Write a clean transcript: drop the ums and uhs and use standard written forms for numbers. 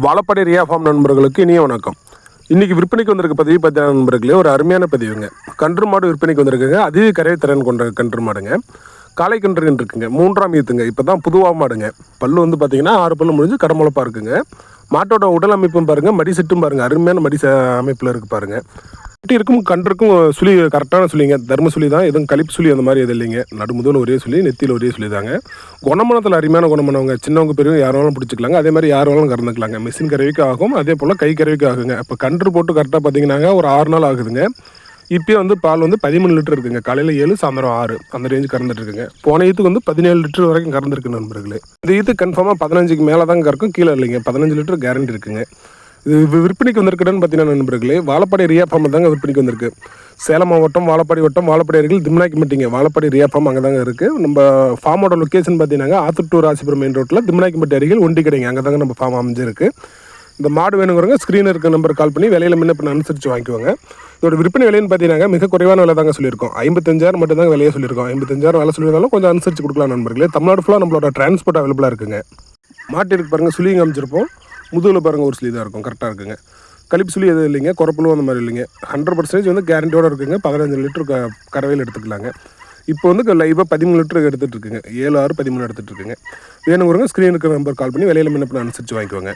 Vazhapadi Riya form நண்பர்களுக்கு இனிய வணக்கம். இன்றைக்கி விற்பனைக்கு வந்திருக்க பதிவு பார்த்தீங்கன்னா நண்பர்களே, ஒரு அருமையான பதிவுங்க. கன்று மாடு விற்பனைக்கு வந்திருக்குங்க. அதிக கறவை திறன் கொண்ட கன்று மாடுங்க. காலை கன்றுன்னு இருக்குங்க. 3ஆம் ஈத்துங்க. இப்போ தான் புதுவா மாடுங்க. பல்லு வந்து பார்த்தீங்கன்னா 6 பல்லு முடிஞ்சு கடமுளப்பாக இருக்குங்க. மாட்டோட உடல் அமைப்பும் பாருங்கள், மடி செட்டும் பாருங்கள், அருமையான மடி அமைப்பில் இருக்குது பாருங்கள். குட்டி இருக்கும் கன்றுக்கும் சுழி கரெக்டான சுழிங்க. தர்ம சுழி தான், எதுவும் கழிப்பு சுழி அந்த மாதிரி எதுவும் இல்லைங்க. நடுமுதல் ஒரே சுழி, நெத்தியில் ஒரே சுழி தாங்க. குணமனத்தில் அருமையான குணமானவங்க. சின்னவங்க பெரியவங்க யார் வேணாலும் பிடிச்சிக்கலாங்க. அதே மாதிரி யார் வேணாலும் கறந்துக்கலாங்க. மிஷின் கறவைக்கு ஆகும், அதே போல் கை கறவைக்கு ஆகுங்க. இப்போ கன்று போட்டு கரெக்டாக பார்த்தீங்கன்னாங்க ஒரு 6 நாள் ஆகுதுங்க. இப்போயே வந்து பால் வந்து 13 லிட்டர் இருக்குங்க. காலையில் 7, சாயந்தரம் 6 அந்த ரேஞ்சு கறந்துட்டு இருக்குங்க. போன ஈத்துக்கு வந்து 17 லிட்டர் வரைக்கும் கறந்துருக்கு நண்பர்களே. இந்த ஈத்து கன்ஃபார்மாக 15க்கு மேலே தான் கறக்கும், கீழே இல்லைங்க. 15 லிட்டர் கேரண்டி இருக்குங்க. இது விற்பனைக்கு வந்திருக்குன்னு பார்த்தீங்கன்னா நண்பர்களே, வாழப்பாடி ரியா ஃபார்ம் தாங்க விற்பனைக்கு வந்திருக்கு. சேலம் மாவட்டம் வாழப்பாடி வட்டம் வாழப்பாடி அருகில் திம்னாக்கிம்பட்டிங்க. வாழப்பாடி ரியா ஃபார்ம் அங்கே தாங்க இருக்குது. நம்ம ஃபார்மோட லொக்கேஷன் பார்த்தீங்கன்னா ஆத்தூர் டு ராசிபுரம் மெயின் ரோட்டில் திம்னாக்கிம்பட்டி அருகில் ஒண்டி கடைங்க. அங்கே தாங்க நம்ம ஃபார்ம் அமைஞ்சிருக்கு. இந்த மாடு வேணுங்கிறவங்க ஸ்க்ரீனில் இருக்க நம்பர் கால் பண்ணி விலையில் முன்ன பின்ன அனுசரித்து வாங்கிக்குவாங்க. இதோட விற்பனை விலைன்னு பார்த்தீங்கன்னா மிக குறைவான விலை தாங்க சொல்லியிருக்கோம். 55,000 மட்டும் தாங்க விலையை சொல்லியிருக்கோம். 55,000 விலை சொல்லியிருந்தாலும் கொஞ்சம் அனுசரித்து கொடுக்கலாம் நண்பர்களே. தமிழ்நாடு ஃபுல்லாக நம்மளோட டிரான்ஸ்போர்ட் அவைலபிளாக இருக்குங்க. மாட்டிற்கு பாருங்கள் சுழிங்க அமைச்சிருப்போம். முதுகில் பாருங்கள் ஒரு சுழி தான் இருக்கும், கரெக்டாக இருக்குங்க. கழிப்பு சுழி எதுவும் இல்லைங்க, குறப்பலும் அந்த மாதிரி இல்லைங்க. 100% வந்து கேரண்டியோடு இருக்குங்க. 15 லிட்டர் கறவையில் எடுத்துக்கலாங்க. இப்போ வந்து லைவாக 13 லிட்டருக்கு எடுத்துகிட்டு இருக்குங்க. 7, 6, 13 எடுத்துகிட்டு இருக்குங்க. வேணுங்கிறவங்க ஸ்க்ரீனுக்கு நம்பர் கால் பண்ணி விலையில் முன்ன பின்ன அனுசரித்து வாங்கிக்குவாங்க.